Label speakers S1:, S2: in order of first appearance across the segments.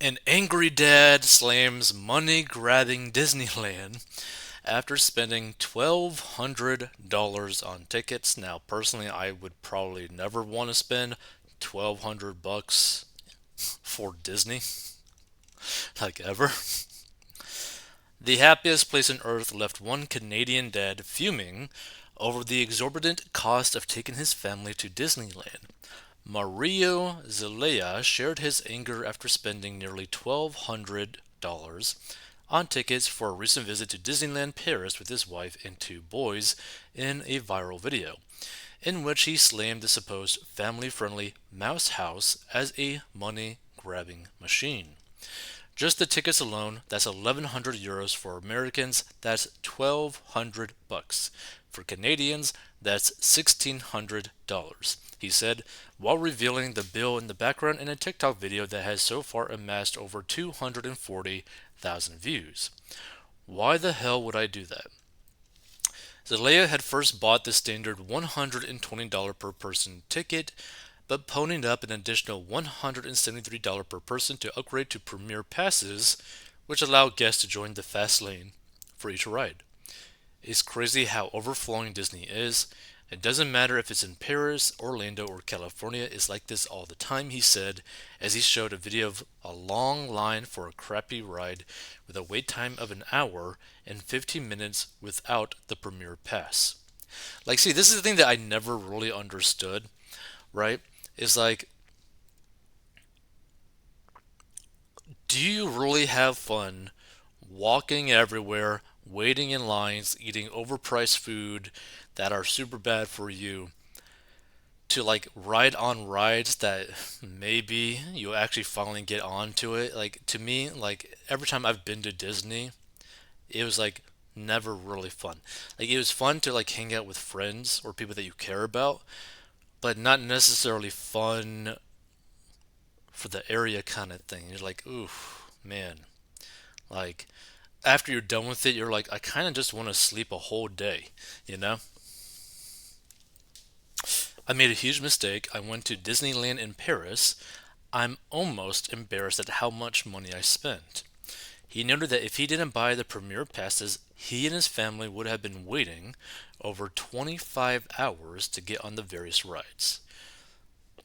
S1: An angry dad slams money grabbing Disneyland after spending $1,200 on tickets. Now, personally, I would probably never want to spend 1,200 bucks for Disney, like ever. The happiest place on earth left one Canadian dad fuming over the exorbitant cost of taking his family to Disneyland. Mario Zelaya shared his anger after spending nearly $1,200 on tickets for a recent visit to Disneyland Paris with his wife and two boys in a viral video, in which he slammed the supposed family friendly Mouse House as a money grabbing machine. Just the tickets alone, that's 1,100 euros for Americans, that's 1,200 bucks. For Canadians, that's $1,600, he said, while revealing the bill in the background in a TikTok video that has so far amassed over 240,000 views. Why the hell would I do that? Zelaya had first bought the standard $120 per person ticket, but ponied up an additional $173 per person to upgrade to Premier Passes, which allow guests to join the fast lane for each ride. It's crazy how overflowing Disney is. It doesn't matter if it's in Paris, Orlando, or California, it's like this all the time, he said, as he showed a video of a long line for a crappy ride with a wait time of an hour and 15 minutes without the Premier Pass. Like, see, this is the thing that I never really understood, right? Is like, do you really have fun walking everywhere, waiting in lines, eating overpriced food that are super bad for you, to like ride on rides that maybe you'll actually finally get onto it? Like, to me, like every time I've been to Disney, it was like never really fun. Like, it was fun to like hang out with friends or people that you care about, but not necessarily fun for the area kind of thing. You're like, ooh, man. Like, after you're done with it, you're like, I kind of just want to sleep a whole day, you know? I made a huge mistake. I went to Disneyland in Paris. I'm almost embarrassed at how much money I spent. He noted that if he didn't buy the premier passes, he and his family would have been waiting over 25 hours to get on the various rides.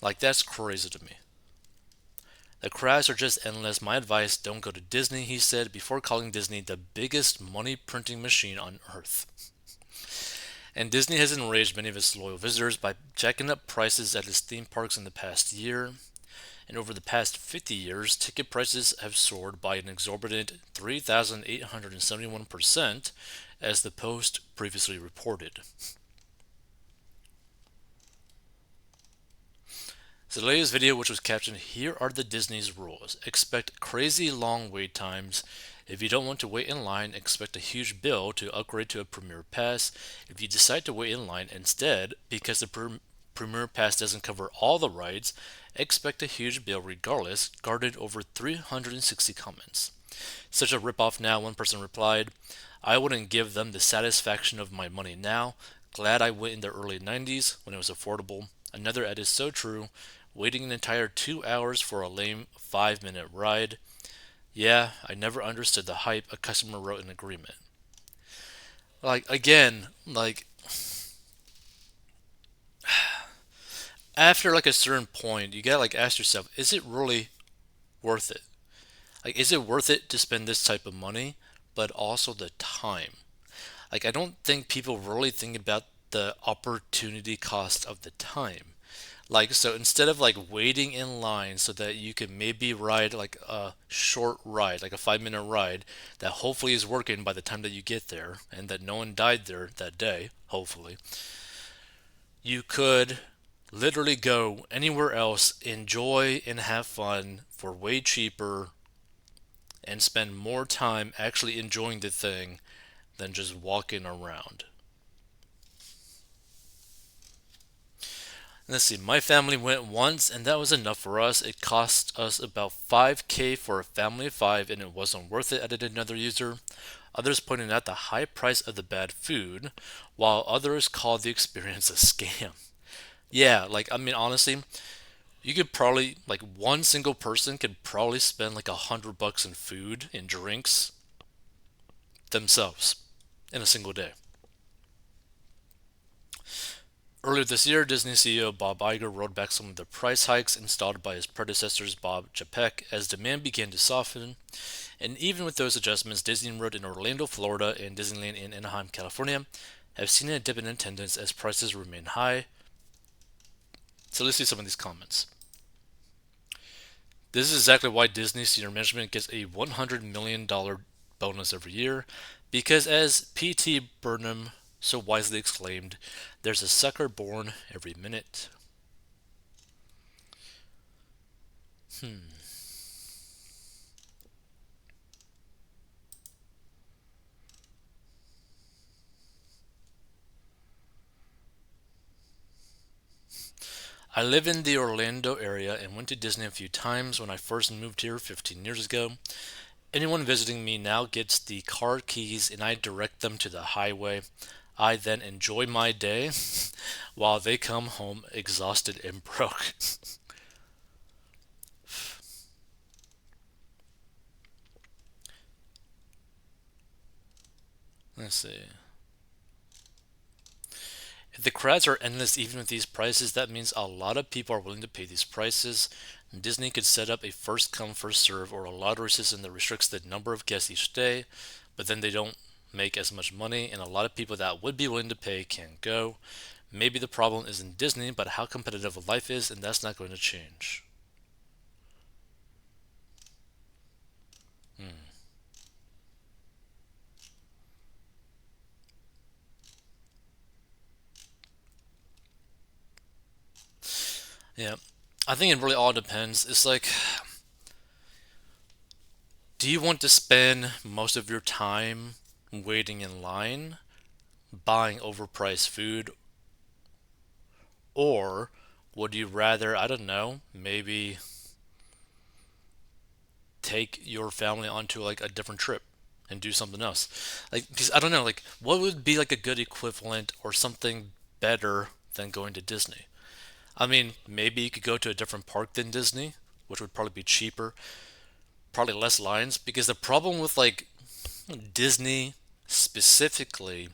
S1: Like, that's crazy to me. The crowds are just endless. My advice, don't go to Disney, he said, before calling Disney the biggest money printing machine on earth. And Disney has enraged many of its loyal visitors by jacking up prices at its theme parks in the past year. And over the past 50 years, ticket prices have soared by an exorbitant 3,871%, as the Post previously reported. Zelaya's video, which was captioned, "Here are the Disney's rules. Expect crazy long wait times. If you don't want to wait in line, expect a huge bill to upgrade to a Premier Pass. If you decide to wait in line instead, because the Premier Pass doesn't cover all the rides, expect a huge bill regardless," garnered over 360 comments. "Such a ripoff now," one person replied. "I wouldn't give them the satisfaction of my money now. Glad I went in the early 90s when it was affordable." Another ad is so true. Waiting an entire 2 hours for a lame 5-minute ride. Yeah, I never understood the hype, a customer wrote in agreement. Like, again, like, after like a certain point, you gotta like ask yourself, is it really worth it? Like, is it worth it to spend this type of money, but also the time? Like, I don't think people really think about the opportunity cost of the time. Like, so instead of like waiting in line so that you can maybe ride like a short ride, like a 5-minute ride that hopefully is working by the time that you get there and that no one died there that day, hopefully, you could literally go anywhere else, enjoy and have fun for way cheaper and spend more time actually enjoying the thing than just walking around. Let's see, my family went once and that was enough for us. It cost us about 5K for a family of five and it wasn't worth it, added another user. Others pointed out the high price of the bad food, while others called the experience a scam. Yeah, like, I mean, honestly, You could probably like one single person could probably spend like $100 in food and drinks themselves in a single day. Earlier this year, Disney CEO Bob Iger rolled back some of the price hikes installed by his predecessors Bob Chapek as demand began to soften. And even with those adjustments, Disney World in Orlando, Florida, and Disneyland in Anaheim, California have seen a dip in attendance as prices remain high. So let's see some of these comments. This is exactly why Disney senior management gets a $100 million bonus every year, because as P.T. Burnham so wisely exclaimed, there's a sucker born every minute. I live in the Orlando area and went to Disney a few times when I first moved here 15 years ago. Anyone visiting me now gets the car keys and I direct them to the highway. I then enjoy my day while they come home exhausted and broke. Let's see. If the crowds are endless even with these prices, that means a lot of people are willing to pay these prices. Disney could set up a first come, first serve or a lottery system that restricts the number of guests each day, but then they don't make as much money, and a lot of people that would be willing to pay can't go. Maybe the problem isn't Disney, but how competitive life is, and that's not going to change. Yeah, I think it really all depends. It's like, do you want to spend most of your time waiting in line, buying overpriced food, or would you rather, I don't know, maybe take your family onto like a different trip and do something else? Like, because I don't know, like, what would be like a good equivalent or something better than going to Disney? I mean, maybe you could go to a different park than Disney, which would probably be cheaper, probably less lines. Because the problem with like Disney specifically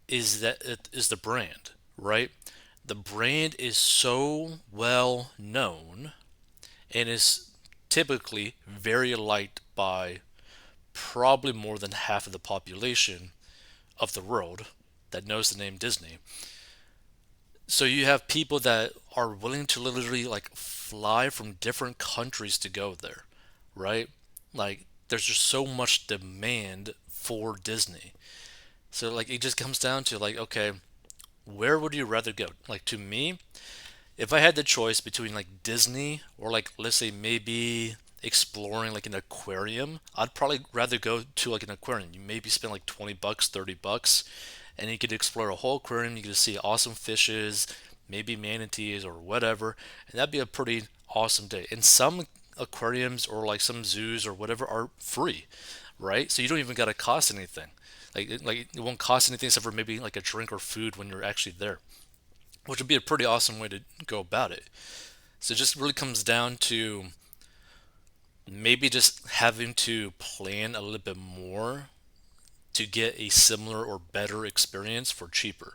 S1: is that it is the brand, right? The brand is so well known and is typically very liked by probably more than half of the population of the world that knows the name Disney. So you have people that are willing to literally like fly from different countries to go there, right? Like there's just so much demand for Disney. So like it just comes down to like okay, where would you rather go? Like to me, if I had the choice between like Disney or like let's say maybe exploring like an aquarium, I'd probably rather go to like an aquarium. You maybe spend like $20, $30, and you could explore a whole aquarium. You could see awesome fishes, maybe manatees or whatever, and that'd be a pretty awesome day. And some aquariums or like some zoos or whatever are free, right? So you don't even gotta cost anything. Like it won't cost anything except for maybe like a drink or food when you're actually there, which would be a pretty awesome way to go about it. So it just really comes down to maybe just having to plan a little bit more to get a similar or better experience for cheaper.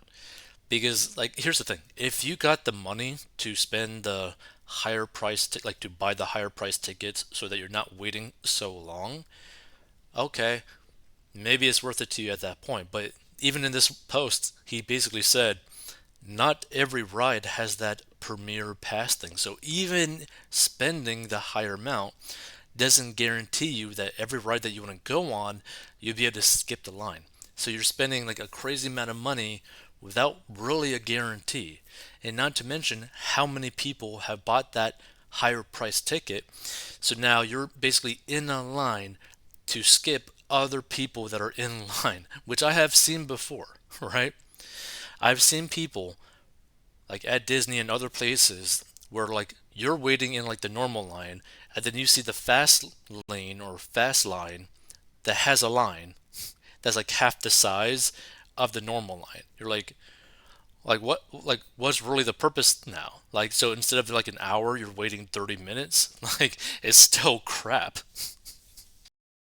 S1: Because like here's the thing, if you got the money to spend the higher price like to buy the higher price tickets so that you're not waiting so long, okay, maybe it's worth it to you at that point. But even in this post, he basically said not every ride has that premier pass thing. So even spending the higher amount doesn't guarantee you that every ride that you want to go on, you'll be able to skip the line. So you're spending like a crazy amount of money without really a guarantee. And not to mention how many people have bought that higher price ticket. So now you're basically in a line to skip other people that are in line, which I have seen before, right? I've seen people like at Disney and other places where like you're waiting in like the normal line and then you see the fast lane or fast line that has a line that's like half the size of the normal line. You're like, Like what's really the purpose now? Like so instead of like an hour, you're waiting 30 minutes. Like it's still crap.